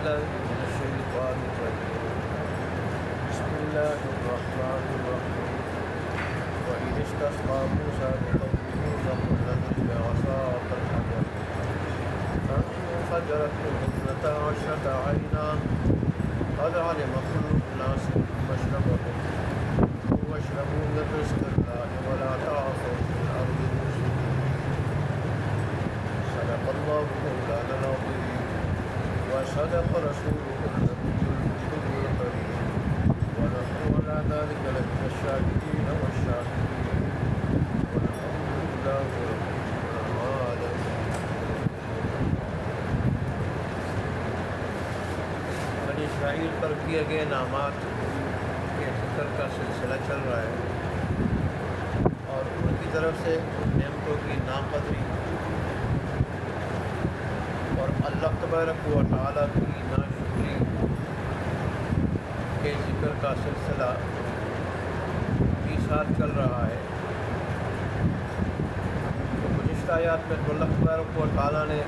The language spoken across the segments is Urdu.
بالله من الشيطان الرجيم بسم الله الرحمن الرحيم وإذ استسقى موسى لقومه فقل اضرب بعصاك الحجر فانفجرت منه اثنتا عشرة عينا قد علم كل أناس مشربهم واشربوا من رزق الله ولا تعصوا في الأرض مفسدين صدق الله مولانا العظيم وصدق رسوله النبي الكريم الكريم ونحن على ذلك لمن الشاهدين والشاكرين والحمد لله رب العالمين. بنی اسرائیل پر کیے گئے انعامات کے ذکر کا سلسلہ چل رہا ہے اور ان کی طرف سے نعمتوں کی ناقدری اور اللہ تبارک و تعالیٰ کی ناشکری کے ذکر کا سلسلہ بھی ساتھ چل رہا ہے. تو گزشتہ آیات میں اللہ تبارک و تعالیٰ نے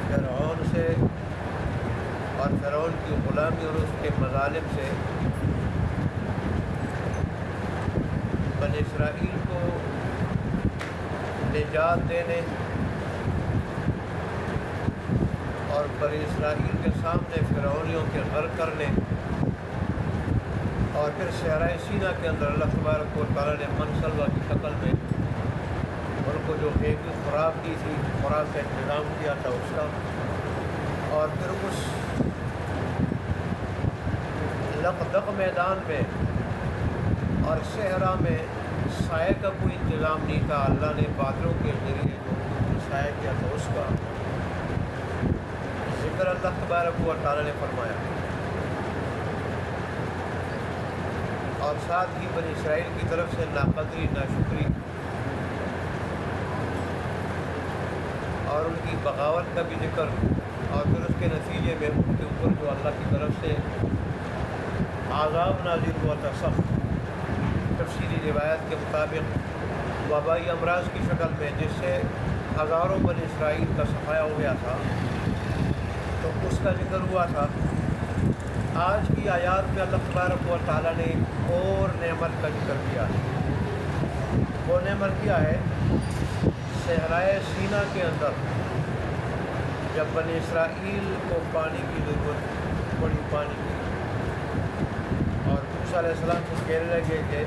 فرعون سے اور فرعون کی غلامی اور اس کے مظالم سے بنی اسرائیل کو نجات دینے اور بنی اسرائیل کے سامنے فرعونیوں کے غرق کرنے اور پھر صحرائے سینا کے اندر اللہ تبارک و تعالیٰ نے منصلوہ کی شکل میں ان کو جو غیبی خوراک دی تھی خوراک کا انتظام کیا تھا اس کا، اور پھر اس لقدق میدان میں اور صحرا میں سائے کا کوئی انتظام نہیں تھا. اللہ نے بادلوں کے ذریعے جو سایہ کیا تھا اس کا ذکر اللہ تبارک و تعالیٰ نے فرمایا. اور ساتھ ہی بنی اسرائیل کی طرف سے ناقدری ناشکری اور ان کی بغاوت کا بھی ذکر، اور پھر اس کے نتیجے میں ان کے اوپر جو اللہ کی طرف سے عذاب نازل ہوا تھا سخت، تفصیلی روایت کے مطابق وبائی امراض کی شکل میں، جس سے ہزاروں بنی اسرائیل کا صفایا ہو گیا تھا، تو اس کا ذکر ہوا تھا. آج کی آیات میں اللہ تبارک و تعالیٰ نے اور نعمت کا ذکر کیا ہے. وہ نعمت کیا ہے؟ صحرائے سینا کے اندر جب بنی اسرائیل کو پانی کی ضرورت پڑی، پانی کی، اور موسیٰ علیہ السلام کو کہنے لگے کہ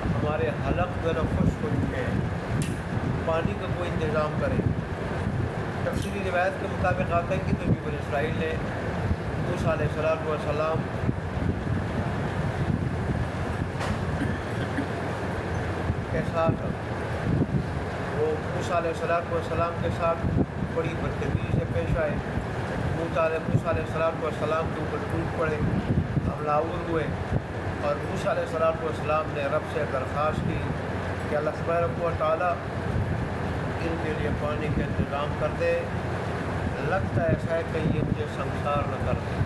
ہمارے حلق جو ہے نا خشک ہو چکے ہیں، پانی کا کوئی انتظام کریں. تفصیلی روایت کے مطابق آتا ہے کہ نبی بنی اسرائیل نے موسیٰ علیہ السلام کے ساتھ وہ موسیٰ علیہ السلام کے ساتھ بڑی بدتمیزی سے پیش آئے. موسیٰ علیہ السلام کے اوپر ٹوٹ پڑے، حملہ آور ہوئے، اور موسیٰ علیہ السلام نے رب سے درخواست کی کہ اللہ تبارک و تعالیٰ ان کے لیے پانی کا انتظام کر دے. لگتا ہے ایسا ہے کہ یہ مجھے سنسار نہ کر دے.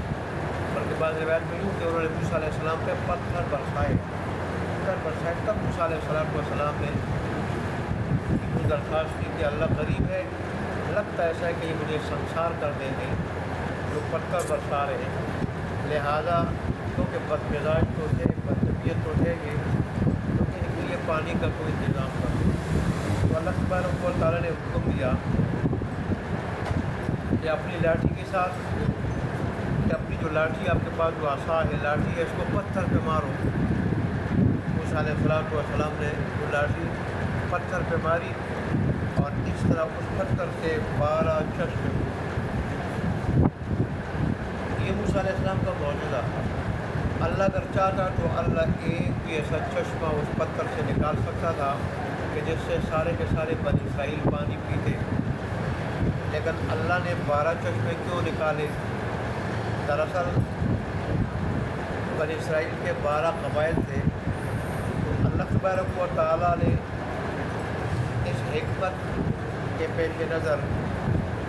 بلکہ بعض روایت میں یوں کہ انہوں نے موسیٰ علیہ السلام پہ پتھر برسائے. تب موسیٰ علیہ السلام نے درخواست کی کہ اللہ قریب ہے، لگتا ایسا ہے کہ یہ مجھے سنسار کر دیں گے جو پتھر برسا رہے ہیں. لہذا کیونکہ بد مزاج تو تھے، بد طبیعت تو تھے گے، تو ان کے لیے پانی کا کوئی انتظام کر دیں. تو اللہ تبارک و تعالیٰ نے حکم دیا کہ اپنی لاٹھی کے ساتھ، کہ اپنی جو لاٹھی آپ کے پاس جو عصا ہے، لاٹھی ہے، اس کو پتھر پہ مارو. موسیٰ علیہ السلام نے وہ لاٹھی پتھر پہ ماری اور اس طرح اس پتھر سے 12 چشمے. یہ موسیٰ علیہ السلام کا معجزہ تھا. اللہ اگر چاہتا تو اللہ ایک بھی ایسا چشمہ اس پتھر سے نکال سکتا تھا کہ جس سے سارے کے سارے بنی اسرائیل پانی پیتے، لیکن اللہ نے 12 چشمے کیوں نکالے؟ دراصل بنی اسرائیل کے 12 قبائل تھے. تو اللہ تبارک و تعالیٰ نے اس حکمت کے پیش نظر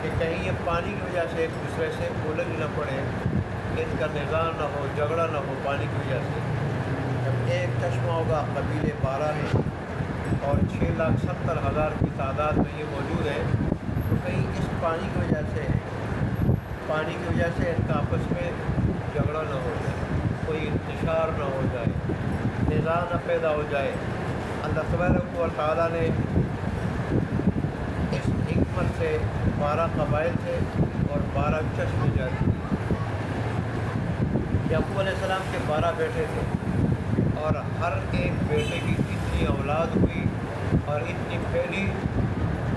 کہ کہیں یہ پانی کی وجہ سے ایک دوسرے سے الجھ نہ پڑے، ان کا نظام نہ ہو، جھگڑا نہ ہو پانی کی وجہ سے. جب ایک چشمہ ہوگا قبیلے 12 ہیں اور 6,70,000 کی تعداد میں یہ موجود ہے، تو کہیں اس پانی کی وجہ سے پانی کی وجہ سے ان کا آپس میں جھگڑا نہ ہو جائے، کوئی انتشار نہ ہو جائے، نزاع نہ پیدا ہو جائے۔ اللہ تبارک و تعالیٰ نے اس حکمت سے 12 قبائل تھے اور 12 چشم جاری کیے۔ یعقوب علیہ السلام کے 12 بیٹے تھے اور ہر ایک بیٹے کی اتنی اولاد ہوئی اور اتنی پھیلی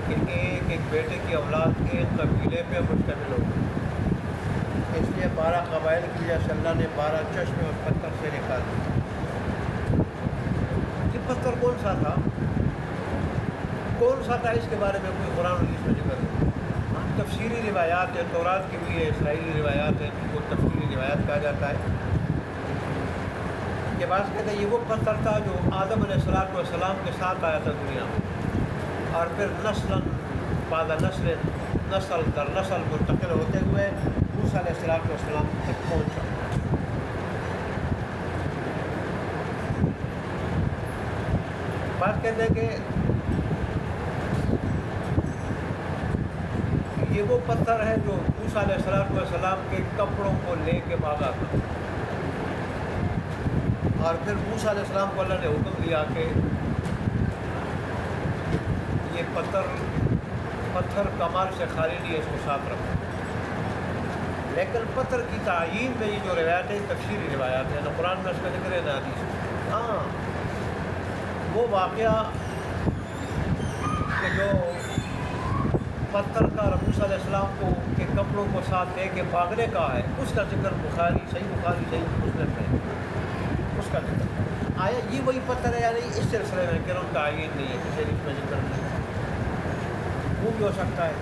کہ ایک ایک بیٹے کی اولاد ایک قبیلے پہ مشتمل ہو گئی۔ اس لیے 12 قبائل کی وجہ سے اللہ نے 12 چشمے اس پتھر سے نکال دیے۔ یہ پتھر کون سا تھا؟ کون سا تھا اس کے بارے میں کوئی قرآن حدیث میں ذکر نہیں۔ تفسیری روایات ہیں، تورات کی بھی ہے، اسرائیلی روایات ہیں، جن کو تفسیری روایات کہا جاتا ہے۔ یہ بات کہتے ہیں یہ وہ پتھر تھا جو آدم علیہ السلام کے ساتھ آیا تھا دنیا میں، اور پھر نسل بعد نسل، نسل در نسل منتقل ہوتے ہوئے موسیٰ علیہ السلام تک پہنچا۔ بات کہتے ہیں کہ یہ وہ پتھر ہے جو موسیٰ علیہ السلام کے کپڑوں کو لے کے بھاگا تھا، اور پھر موسیٰ علیہ السلام کو اللہ نے حکم دیا کہ یہ پتھر کمال سے خالی نہیں ہے، اس کو ساتھ رکھو۔ لیکن پتھر کی تعیین میں یہ جو روایت ہے تفسیری روایات ہیں، نہ قرآن میں اس کا ذکر ہے نہ حدیث میں۔ ہاں وہ واقعہ کہ جو پتھر کا موسیٰ علیہ السلام کو کے کپڑوں کو ساتھ لے کے بھاگنے کا ہے، اس کا ذکر صحیح بخاری مسلم میں اس کا ذکر آیا۔ یہ وہی پتھر ہے یا نہیں اس سلسلے میں کہ ان کا تعین نہیں ہے، کسی اس میں ذکر نہیں ہے۔ وہ بھی ہو سکتا ہے،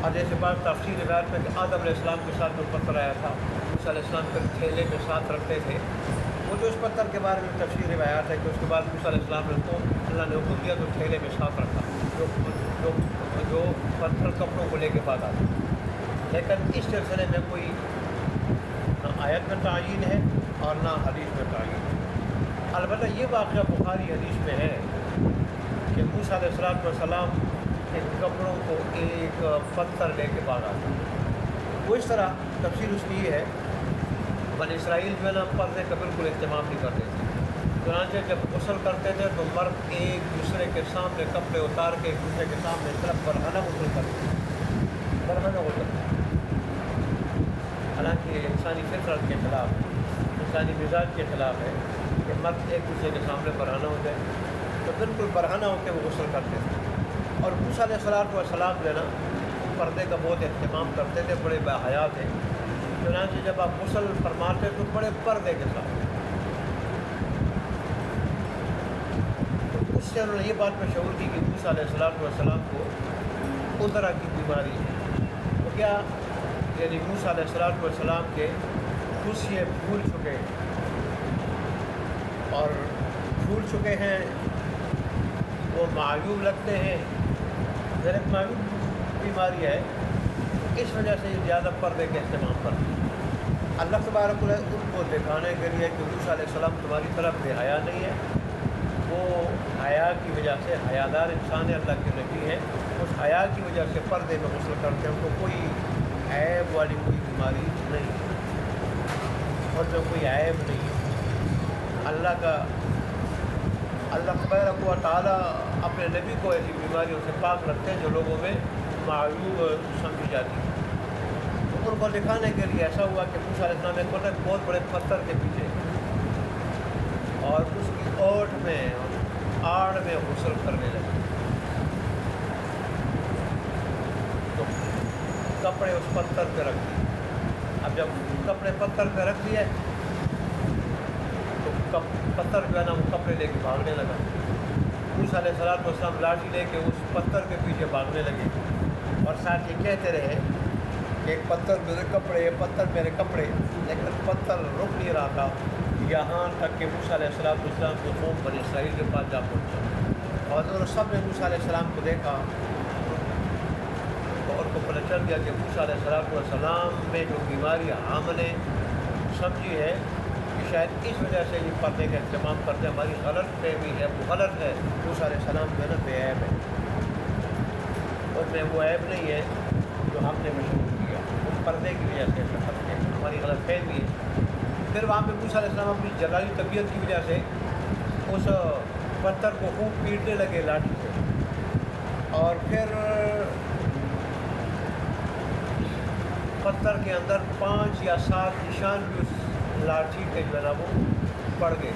اور جیسے بات تفسیر روایت میں کہ آدم علیہ السلام کے ساتھ جو پتھر آیا تھا موسیٰ علیہ السلام پھر تھیلے میں ساتھ رکھتے تھے، وہ جو اس پتھر کے بارے میں تفسیر روایات ہے کہ اس کے بعد موسیٰ علیہ السلام نے کو اللہ نے حکم دیا تو تھیلے میں ساتھ رکھا، جو پتھر کپڑوں کو لے کے بھاگا تھا۔ لیکن اس سلسلے میں کوئی نہ آیت میں تعین ہے اور نہ حدیث میں تعین ہے۔ البتہ یہ واقعہ بخاری حدیث میں ہے کہ موسیٰ علیہ السلام کے کپڑوں کو ایک پتھر لے کے بھاگا تھا۔ وہ اس طرح تفسیر اس کی یہ ہے، بنی اسرائیل جو ہے نا پردے کا بالکل اہتمام نہیں کرتے تھے، چنانچہ جب غسل کرتے تھے تو مرد ایک دوسرے کے سامنے کپڑے اتار کے ایک دوسرے کے سامنے طرف برہنہ غسل کرتے تھے، برہنہ غسل۔ حالانکہ انسانی فطرت کے خلاف، انسانی مزاج کے خلاف ہے کہ مرد ایک دوسرے کے سامنے برہنہ ہو جائے، تو بالکل برہنہ ہو کے وہ غسل کرتے تھے۔ اور موسیٰ علیہ السلام جو ہے نا پردے کا بہت اہتمام کرتے تھے، بڑے باحیا تھے، چنانچہ جب آپ غسل فرماتے تو بڑے پردے کے ساتھ۔ تو اس سے انہوں نے یہ بات مشہور کی کہ موسیٰ علیہ السلام کو ادرا کی بیماری ہے۔ تو کیا یعنی موسیٰ علیہ السلام کے خوشیے پھول چکے اور پھول چکے ہیں، وہ معیوب لگتے ہیں، ذرا معیوب بیماری ہے، اس وجہ سے یہ زیادہ پردے کا اہتمام کرتے ہیں۔ اللہ تبارک و تعالیٰ ان کو دکھانے کے لیے کہ موسیٰ علیہ السلام تمہاری طرف بے حیا نہیں ہے، وہ حیا کی وجہ سے حیادار انسان ہے، اللہ کے نبی ہے، اس حیا کی وجہ سے پردے میں غسل کرتے ہیں، ان کو کوئی عیب والی کوئی بیماری نہیں ہے، اور جو کوئی عیب نہیں ہے۔ اللہ تبارک و تعالیٰ اپنے نبی کو ایسی بیماریوں سے پاک رکھتے ہیں جو لوگوں میں معیوب سمجھی جاتی ہے۔ تو ان کو دکھانے کے لیے ایسا ہوا کہ موسیٰ علیہ السلام ایک بہت بڑے پتھر کے پیچھے اور اس کی اوٹ میں آڑ میں غسل کرنے لگے، تو کپڑے اس پتھر پہ رکھ دیے۔ اب جب کپڑے پتھر پہ رکھ دیے تو پتھر جو ہے نا وہ کپڑے لے کے بھاگنے لگا۔ موسیٰ علیہ السلام لاٹھی لے کے اس پتھر کے پیچھے بھاگنے لگے، اور ساتھ یہ کہتے رہے کہ ایک پتھر میرے کپڑے، یہ پتھر میرے کپڑے، لیکن پتھر رک نہیں رہا تھا، یہاں تک کہ موسیٰ علیہ السلام کو قوم بنی اسرائیل کے پاس جا پہنچا، اور انہوں سب نے موسیٰ علیہ السلام کو دیکھا تو ان کو پتہ چل گیا کہ موسیٰ علیہ السلام میں جو بیماری ہم نے سمجھی ہے کہ شاید اس وجہ سے یہ پردے کا اہتمام کرتے ہیں، ہماری غلط فہمی ہے، وہ غلط ہے۔ موسیٰ علیہ السلام جو ہے نا بے عیب ہے، اور میں وہ عیب نہیں ہے جو ہم نے مشہور کیا۔ پردے کی وجہ سے سفر کے ہماری غلط فہمی ہے. پھر وہاں پہ موسیٰ علیہ السلام اپنی جلالی طبیعت کی وجہ سے اس پتھر کو خوب پیٹنے لگے لاٹھی سے, اور پھر پتھر کے اندر 5 یا 7 نشان بھی اس لاٹھی کے جو ہے نا وہ پڑ گئے.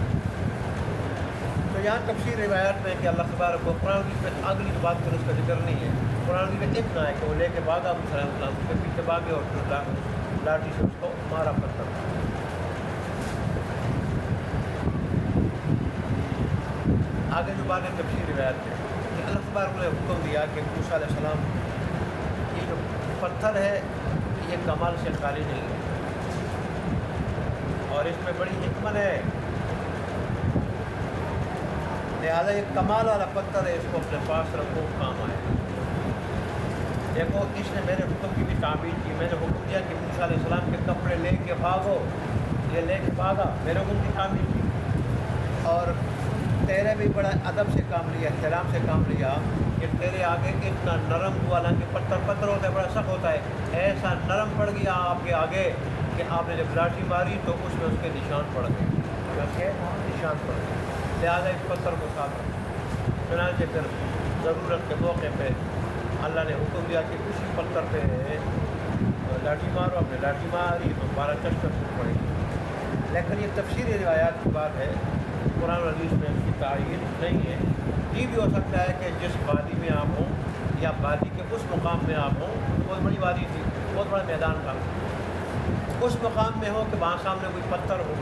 تو یہاں تفسیر روایات میں کہ اللہ تبارک و قرآن میں اگلی بات پر اس کا ذکر نہیں ہے. قرآن میں اتنا ہے کہ وہ لے کے بھاگا موسیٰ علیہ السلام کے پیچھے بھاگے اور پھر لاٹھی سے اس کو مارا پتھر. آگے جو باتیں تفسیر روایات میں کہ اللہ تبارک نے حکم دیا کہ موسیٰ علیہ السلام یہ جو پتھر ہے یہ کمال سے خالی نہیں ہے, اور اس میں بڑی حکمت ہے. لہٰذا یہ کمال والا پتھر ہے, اس کو اپنے پاس رکھو, کام آئے. دیکھو اس نے میرے حکم کی بھی تعبیر کی. میں نے حکم دیا کہ موسیٰ علیہ السلام کے کپڑے لے کے بھاگو, یہ لے کے بھاگا, میرے حکم کی تعبیر کی. اور تیرے بھی بڑا ادب سے کام لیا, احترام سے کام لیا کہ تیرے آگے اتنا نرم ہوا, حالانکہ پتھر ہوتا ہے بڑا سخت ہوتا ہے, ایسا نرم پڑ گیا آپ کے آگے کہ آپ نے جب لاٹھی ماری تو اس میں اس کے نشان پڑ گئے, اس کے نشان پڑ گئے. لہٰذا اس پتھر کو صاف رکھا. چنانچہ پھر ضرورت کے موقع پہ اللہ نے حکم دیا کہ اسی پتھر پہ لاٹھی مارو. آپ نے لاٹھی ماری تو 12 چشمے پڑے گی. لیکن یہ تفسیری روایات کی بات ہے, قرآن و حدیث میں اس کی تعین نہیں ہے. یہ بھی ہو سکتا ہے کہ جس وادی میں آپ ہوں یا وادی کے اس مقام میں آپ ہوں, بہت بڑی وادی تھی, بہت بڑا میدان تھا, اس مقام میں ہو کہ وہاں سامنے کوئی پتھر ہو,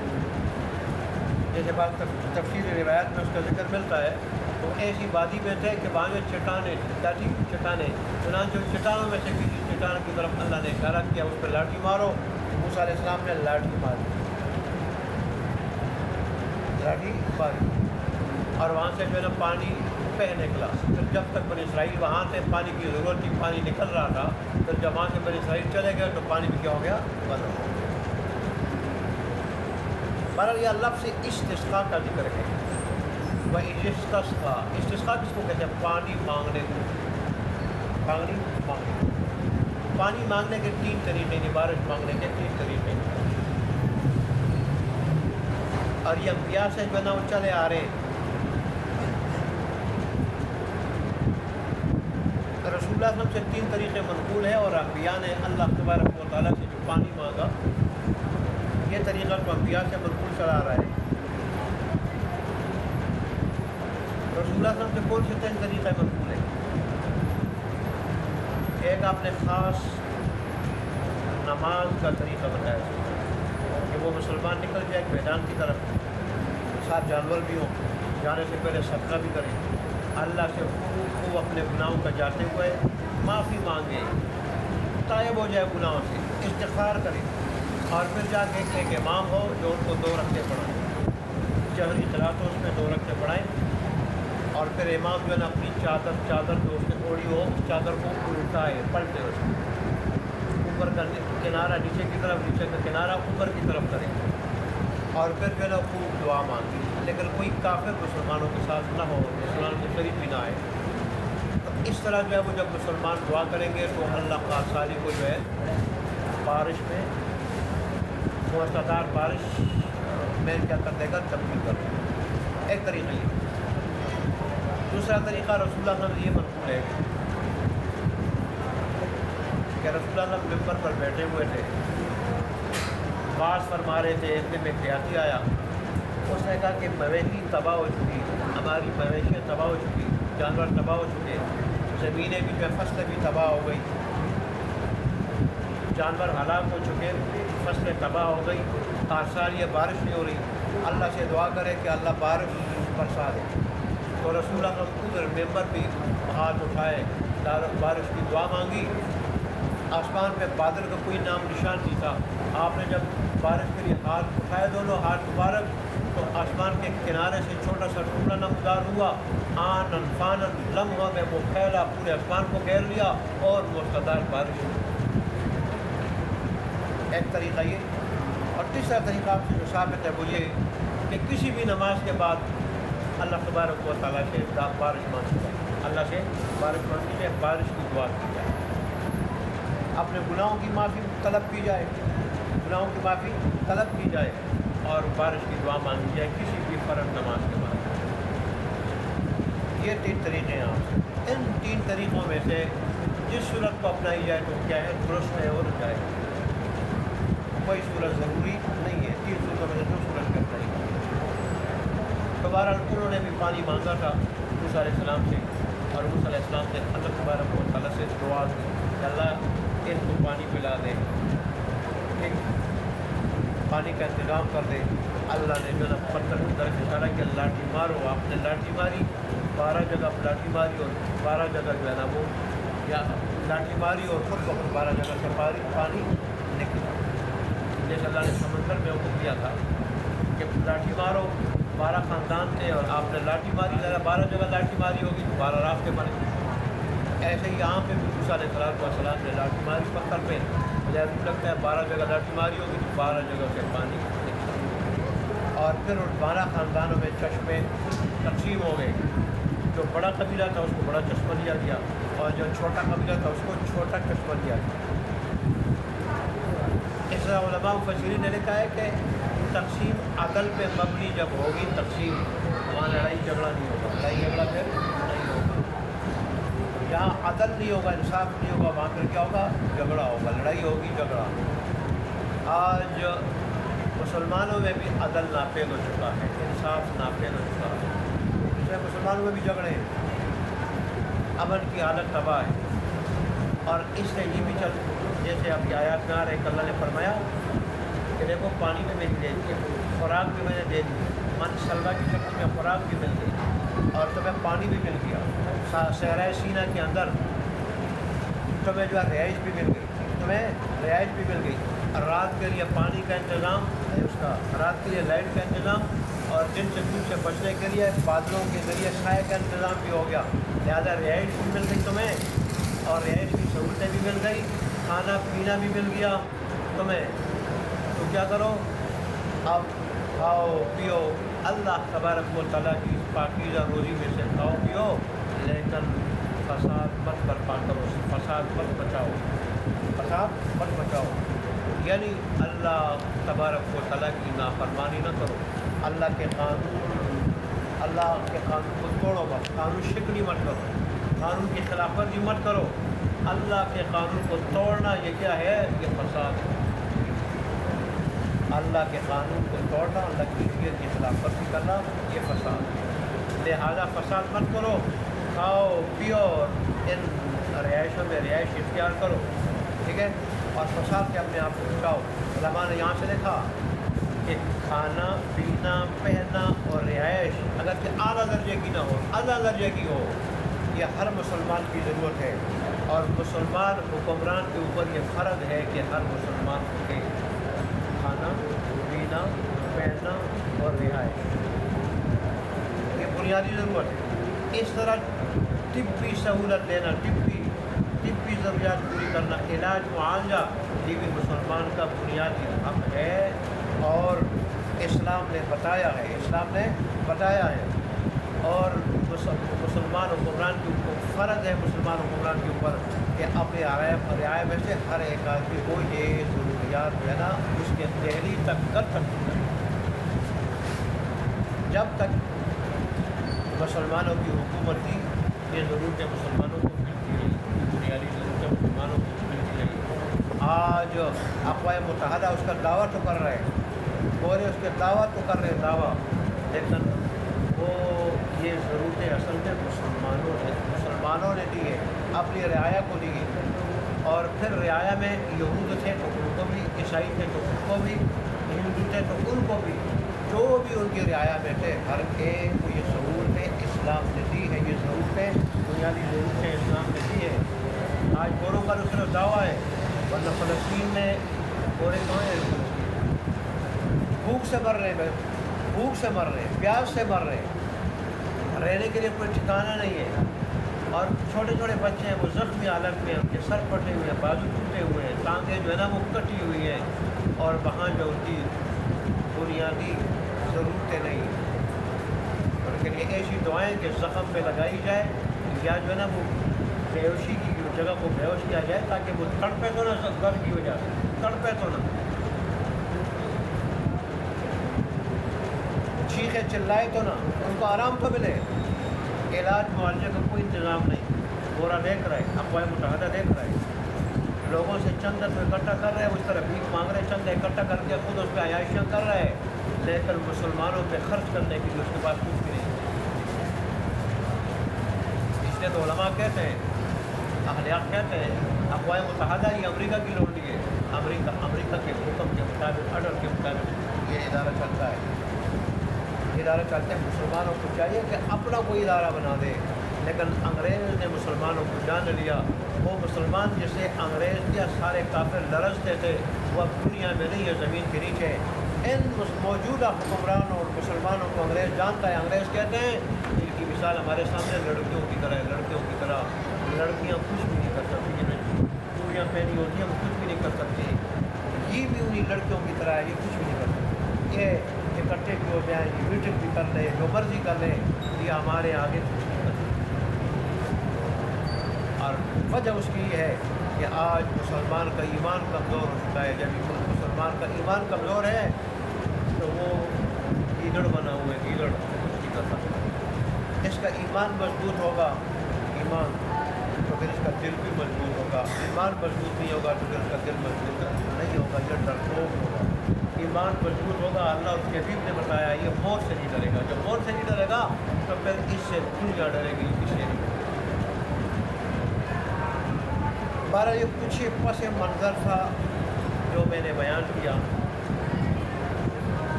جیسے بات تفسیری روایات میں اس کا ذکر ملتا ہے. تو ایسی وادی میں تھے کہ وہاں جو چٹانیں لاٹھی کی چٹانیں, چنانچہ چٹانوں میں سے کسی چٹان کی طرف اللہ نے اشارہ کیا, اس پہ لاٹھی مارو. موسیٰ علیہ السلام نے لاٹھی ماری, اور وہاں سے جو ہے نا پانی بہہ نکلا. پھر جب تک بنی اسرائیل وہاں سے پانی کی ضرورت تھی, پانی نکل رہا تھا, پھر جب وہاں سے بنی اسرائیل چلے گئے تو پانی بھی کیا ہو گیا, بند ہو گیا. بہرحال یہ لفظ استسقاء کا ذکر ہے. وہ استسقاء, استسقاء کس کو کہتے ہیں؟ پانی مانگنے کو. پانی مانگنے کے 3 طریقے ہیں, بارش مانگنے کے 3 طریقے. اور یہ انبیاء سے جو ہے نا وہ چلے آ رہے ہیں. رسول اللہ صلی اللہ علیہ وسلم سے 3 طریقے منقول ہیں, اور انبیاء نے اللہ تبارک و تعالیٰ سے جو پانی مانگا, یہ طریقہ تو انبیاء سے منقول چلا آ رہا ہے. رسول اللہ صلی اللہ علیہ وسلم سے کون سے 3 طریقے منقول ہیں؟ ایک آپ نے خاص نماز کا طریقہ بتایا کہ وہ مسلمان نکل جائے میدان کی طرف, ساتھ جانور بھی ہوں, جانے سے پہلے صدقہ بھی کریں, اللہ سے خوب اپنے گناہوں کا جاتے ہوئے معافی مانگے, تائب ہو جائے گناہوں سے, استغفار کرے, اور پھر جا کے ایک امام ہو جو ان کو 2 رکعتیں پڑھائیں, جہری قرأت ہو اس میں 2 رکعتیں پڑھائیں, اور پھر امام جو ہے نا اپنی چادر جو اس نے اوڑھی ہو اس چادر کو الٹائے, پلٹے اس کو, اوپر کا کنارہ نیچے کی طرف, نیچے کا کنارہ اوپر کی طرف کرے, اور پھر جو ہے نا خوب دعا مانگی. لیکن کوئی کافر مسلمانوں کے ساتھ نہ ہو, مسلمان کے قریب بھی نہ آئے. تو اس طرح جو ہے وہ جب مسلمان دعا کریں گے تو اللہ کا ساری کو جو ہے بارش میں, موسلادھار بارش میں کیا کر دے گا, تبدیل کر دے گا. ایک طریقہ یہ. دوسرا طریقہ رسول اللہ صلی اللہ علیہ وسلم یہ منقول ہے کہ رسول اللہ صلی اللہ علیہ وسلم ممبر پر بیٹھے ہوئے تھے, باز فرما رہے تھے, اتنے میں قیادی آیا, اس نے کہا کہ مویشی تباہ ہو چکی, ہماری مویشیاں تباہ ہو چکی, جانور تباہ ہو چکے, زمینیں بھی جو ہے فصلیں بھی تباہ ہو گئی, جانور ہلاک ہو چکے, فصلیں تباہ ہو گئی, آثار یہ بارش نہیں ہو رہی. اللہ سے دعا کرے کہ اللہ بارش برسا دے. تو رسول اللہ صلی اللہ علیہ وسلم ممبر بھی ہاتھ اٹھائے, بارش کی دعا مانگی. آسمان پہ بادل کا کوئی نام نشان نہیں تھا. آپ نے جب بارش کے لیے ہاتھ اٹھائے, دونوں ہاتھ مبارک, تو آسمان کے کنارے سے چھوٹا سا ٹکڑا نمودار ہوا, آنن فانن لمحوں میں وہ پھیلا, پورے آسمان کو گھیر لیا, اور موسلادھار بارش. ایک طریقہ یہ. اور تیسرا طریقہ آپ سے جو ثابت ہے وہ یہ کہ کسی بھی نماز کے بعد اللہ تبارک و تعالیٰ سے بارش مانگی جائے, اللہ سے بارش مانگی جائے, بارش کی دعا کی جائے. اپنے گناہوں کی معافی طلب کی جائے، گناہوں کی معافی طلب کی جائے، اور بارش کی دعا مانگی جائے کسی بھی فرض نماز کے بعد۔ یہ 3 طریقے ہیں آپ سے، ان 3 طریقوں میں سے جس صورت کو اپنائی جائے تو کیا ہے، درست ہے اور جائے، کوئی صورت ضروری نہیں ہے، 3 صورتوں میں سے 2 صورت کرتا ہی۔ تو بہرحال انہوں نے بھی پانی مانگا تھا موسیٰ علیہ السلام سے، اور موسیٰ علیہ السلام سے اللہ تبارک و تعالیٰ سے دعا کی کہ اللہ ان کو پانی پلا دے، ٹھیک، پانی کا انتظام کر دے۔ اللہ نے جو ہے نا پتھر کی طرف اشارہ کیا، لاٹھی مارو، آپ نے لاٹھی ماری، 12 جگہ لاٹھی ماری، اور 12 جگہ جو ہے نا وہ یا لاٹھی ماری اور خود بخود 12 جگہ سے پانی نکلا، جیسے اللہ نے سمندر میں حکم دیا تھا کہ لاٹھی مارو، 12 خاندان تھے اور آپ نے لاٹھی ماری، 12 جگہ لاٹھی ماری ہوگی تو 12 راستے بنے۔ ایسے ہی یہاں پہ بھی موسیٰ علیہ السلام نے لاٹھی ماری پتھر پہ، مجھے لگتا ہے 12 جگہ لاٹھی ماری ہوگی تو 12 جگہ سے پانی نکلا، اور پھر ان 12 خاندانوں میں چشمے تقسیم ہو گئے۔ جو بڑا قبیلہ تھا اس کو بڑا چشمہ دیا گیا، اور جو چھوٹا قبیلہ تھا اس کو چھوٹا چشمہ دیا گیا۔ اس طرح علماء مفسرین نے لکھا ہے کہ تقسیم عدل پہ مبنی جب ہوگی، تقسیم وہاں لڑائی جھگڑا نہیں ہوگا، لڑائی جھگڑا پھر نہیں ہوگا۔ جہاں عدل نہیں ہوگا، انصاف نہیں ہوگا، وہاں پھر کیا ہوگا، جھگڑا ہوگا، لڑائی ہوگی، جھگڑا۔ آج مسلمانوں میں بھی عدل ناپید ہو چکا ہے، انصاف ناپید ہو چکا ہے، اس میں مسلمانوں میں بھی جھگڑے ہیں، امن کی حالت تباہ ہے۔ اور اس سے یہ بھی چل، جیسے اب یہ آیات میں آ رہے کہ اللہ نے فرمایا کہ دیکھو پانی میں میری دے دی، خوراک بھی میں نے دے دی، من سلوا کی شکل میں خوراک بھی مل گئی، اور تمہیں پانی بھی مل گیا، صحرائے سینا کے اندر تمہیں جو ہے رہائش بھی مل گئی، تمہیں رہائش بھی مل گئی، اور رات کے لیے پانی کا انتظام ہے، اس کا رات کے لیے لائٹ کا انتظام، اور دن سے دھوپ سے بچنے کے لیے بادلوں کے ذریعے سائے کا انتظام بھی ہو گیا، لہٰذا رہائش بھی مل گئی تمہیں، اور رہائش کی سہولتیں بھی مل گئی، کھانا پینا بھی مل گیا تمہیں، تو کیا کرو، اب کھاؤ پیو، اللہ تبارک و تعالیٰ کی پاکیزہ روزی میں سے کھاؤ پیو، لیکن فساد مت برپا کرو، فساد مت بچاؤ، فساد مت بچاؤ، یعنی اللہ تبارک و تعالیٰ کی نافرمانی نہ کرو، اللہ کے قانون کو توڑو مت، قانون شکنی مت کرو، قانون کی خلاف ورزی مت کرو، اللہ کے قانون کو توڑنا یہ کیا ہے، یہ فساد ہے، اللہ کے قانون کو توڑنا، اللہ کی شریعت کی خلاف ورزی کرنا یہ فساد ہے، لہذا فساد مت کرو، کھاؤ پیو، ان رہائشوں میں رہائش اختیار کرو، ٹھیک ہے، اور فساد سے اپنے آپ کو بچاؤ۔ علماء نے یہاں سے لکھا کہ کھانا پینا پہننا اور رہائش اگر کہ اعلیٰ درجے کی نہ ہو، اعلیٰ درجے کی ہو، یہ ہر مسلمان کی ضرورت ہے، اور مسلمان حکمران کے اوپر یہ فرض ہے کہ ہر مسلمان کے کھانا پینا پہننا اور رہائش یہ بنیادی ضرورت ہے۔ اس طرح طبی سہولت دینا، طبی ضروریات پوری کرنا، علاج معالجہ، یہ بھی مسلمان کا بنیادی حق ہے، اور اسلام نے بتایا ہے، اسلام نے بتایا ہے، اور مسلمان حکمران کے اوپر فرض ہے، مسلمان حکمران کے اوپر کہ اپنے رعایا میں سے ہر ایک آدمی کو یہ ضروریات جو ہے نا اس کے دہلی تک کر سکتی ہے۔ جب تک مسلمانوں کی حکومت تھی یہ ضرورتیں مسلمانوں کو ملتی رہی، بنیادی ضرورتیں مسلمانوں کو ملتی رہی۔ آج اقوام متحدہ اس کا دعویٰ تو کر رہے ہیں، پورے اس کے دعویٰ تو کر رہے دعویٰ، لیکن وہ یہ ضرورتیں اصل میں مسلمانوں نے دی ہے، اپنی رعایا کو دی ہے، اور پھر رعایا میں یہود تھے تو ان کو بھی، عیسائی تھے تو ان کو بھی، ہندو تھے تو ان کو بھی، جو بھی ان کی رعایا میں تھے ہر ایک کو یہ سہولتیں اسلام نے دی ہے، یہ ضرورتیں بنیادی ضرورتیں اسلام نے دی ہے۔ آج گوروں کا تو صرف دعویٰ ہے، ورنہ فلسطین میں گورے کہاں ہیں؟ بھوک سے مر رہے ہیں، بھوک سے مر رہے ہیں، پیاس سے مر رہے ہیں، رہنے کے لیے کوئی ٹھکانہ نہیں ہے، اور چھوٹے چھوٹے بچے ہیں وہ زخمی حالت میں، ان کے سر پھٹے ہوئے ہیں، بازو ٹوٹے ہوئے ہیں، ٹانگیں جو ہے نا وہ کٹی ہوئی ہیں، اور وہاں جو ان کی بنیادی ضرورتیں نہیں ہیں۔ ان کے لیے ایسی دعائیں کہ زخم پہ لگائی جائے، یا جو ہے نا وہ بیہوشی کی جگہ کو بیہوش کیا جائے تاکہ وہ تڑپے تو نہ گھر کی وجہ سے، تڑپے تو نہ، چیخے چلائے تو نہ، ان کو آرام تو ملے۔ علاج معالجے کا کوئی انتظام نہیں، پورا دیکھ رہے، اقوام متحدہ دیکھ رہے، لوگوں سے چند اکٹھا کر رہے، اس طرح بھیک مانگ رہے، چند اکٹھا کر کے خود اس پہ عیاشیاں کر رہے، لیکن مسلمانوں پہ خرچ کرنے کے لیے اس کے پاس کچھ بھی نہیں۔ اس لیے تو علماء کہتے ہیں، اخلاق کہتے ہیں، اقوام متحدہ یہ امریکہ کی لونڈی ہے، امریکہ کے حکم کے مطابق، آرڈر کے مطابق یہ ادارہ چلتا ہے، ادارہ چلتے ہیں۔ مسلمانوں کو چاہیے کہ اپنا کوئی ادارہ بنا دے، لیکن انگریز نے مسلمانوں کو جان لیا۔ وہ مسلمان جسے انگریز یا سارے کافر لرزتے تھے، وہ اب دنیا میں نہیں ہے، زمین کے نیچے ہے۔ ان موجودہ حکمرانوں اور مسلمانوں کو انگریز جانتا ہے۔ انگریز کہتے ہیں ان کی مثال ہمارے سامنے لڑکیوں کی طرح ہے، لڑکیوں کی طرح۔ لڑکیاں کچھ بھی نہیں کر سکتی، جنہیں چوڑیاں پہنی ہوتی ہیں وہ کچھ بھی نہیں کر سکتی، یہ بھی انہیں لڑکیوں کی طرح ہے، یہ کچھ بھی نہیں کر سکتی۔ یہ اکٹھے بھی ہو جائیں، یہ میٹنگ بھی کر لیں، جو مرضی کر لیں، یہ ہمارے آگے کچھ نہیں کر سکتی۔ اور وجہ اس کی یہ ہے کہ آج مسلمان کا ایمان کمزور ہو چکا ہے۔ جب مسلمان کا ایمان کمزور ہے تو وہ گیدڑ بنا ہوا ہے، گیدڑ کچھ نہیں کر سکتا۔ اس کا ایمان مضبوط ہوگا، ایمان تو پھر اس کا دل بھی مضبوط ہوگا۔ ایمان مضبوط نہیں ہوگا تو پھر اس کا دل مضبوط نہیں ہوگا، یہ ڈرپوک ہوگا۔ ایمان مضبوط ہوگا، اللہ اس کے حبیب نے بتایا یہ موت سے نہیں ڈرے گا۔ جب موت سے نہیں ڈرے گا تو پھر اس سے دنیا ڈرے گی، اس سے نہیں۔ بارہ یہ کچھ پس منظر تھا جو میں نے بیان کیا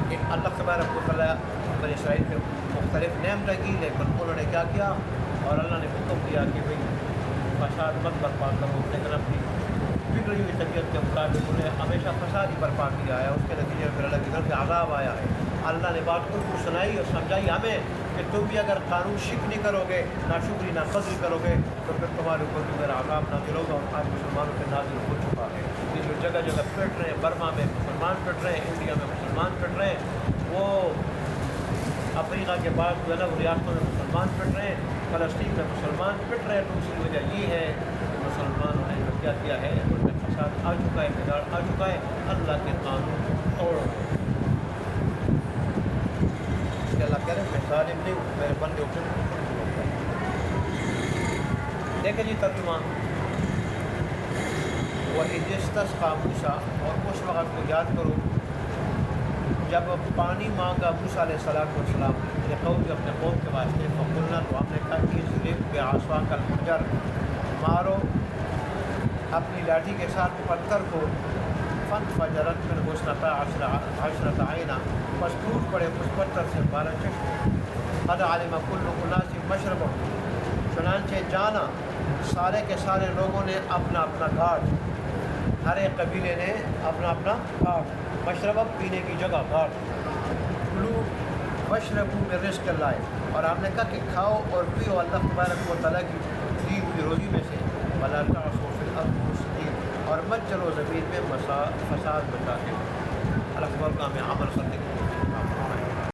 کہ اللہ تبارک و تعالیٰ بنی اسرائیل پہ مختلف نعمتیں کی، لیکن انہوں نے کیا کیا، اور اللہ نے حکم دیا کہ بھئی فساد مت برپا کرو، لیکن اپنی بگڑی ہوئی طبیعت کے مطابق انہیں ہمیشہ فساد ہی برپا کیا ہے۔ اس کے نتیجے میں پھر اللہ کی طرف سے عذاب آیا ہے۔ اللہ نے بات ان کو سنائی اور سمجھائی ہمیں کہ تم بھی اگر قانون شک نہیں کرو گے، ناشکری ناقدری کرو گے تو پھر تمہارے اوپر بھی میرا عذاب نازل ہوگا، اور آج مسلمانوں پہ نازل ہو چکا ہے۔ یہ جو جگہ جگہ پٹ رہے ہیں، برما میں مسلمان پٹ رہے ہیں، انڈیا میں مسلمان پٹ رہے ہیں، وہ افریقہ کے بعد جو ہے نا وہ ریاستوں میں مسلمان پٹ رہے ہیں، فلسطین میں مسلمان پٹ رہے ہیں، تو اس کی وجہ یہ ہے کہ مسلمانوں نے جو کیا کیا ہے، ان میں فساد آ چکا ہے، بگاڑ آ چکا ہے، اللہ کے قانون توڑ رہے ہیں۔ کہ اللہ کہہ رہے ہیں میں ظالم نہیں ہوں، میرے بندے کو دیکھیں جی ترجمہ، وَإِذِ اسْتَسْقَىٰ مُوسَىٰ، اور اس وقت کو یاد کرو جب پانی مانگا موسیٰ علیہ السلام نے قوم اپنے قوم کے واسطے، فقلنا تو ہم نے کہا کہ اضرب بعصاک الحجر، مارو اپنی لاٹھی کے ساتھ پتھر کو، فانفجرت منہ اثنتا عشرۃ عینا، بس ٹوٹ پڑے اس پتھر سے 12 چشمے، قد علم کل اناس مشربہم، چنانچہ جانا سارے کے سارے لوگوں نے اپنا اپنا گھاٹ، ہر ایک قبیلے نے اپنا اپنا گھاٹ، مشربہ پینے کی جگہ، گھاٹ، کلو واشربوا من رزق اللہ، اور ہم نے کہا کہ کھاؤ اور پیو اللہ تبارک و تعالیٰ کی دی ہوئی روزی میں سے، ولا تعصوا فی الارض مفسدین، اور مت چلو زمین میں فساد مچاتے۔ اللہ تبارک و تعالیٰ ہمیں عمل کرنے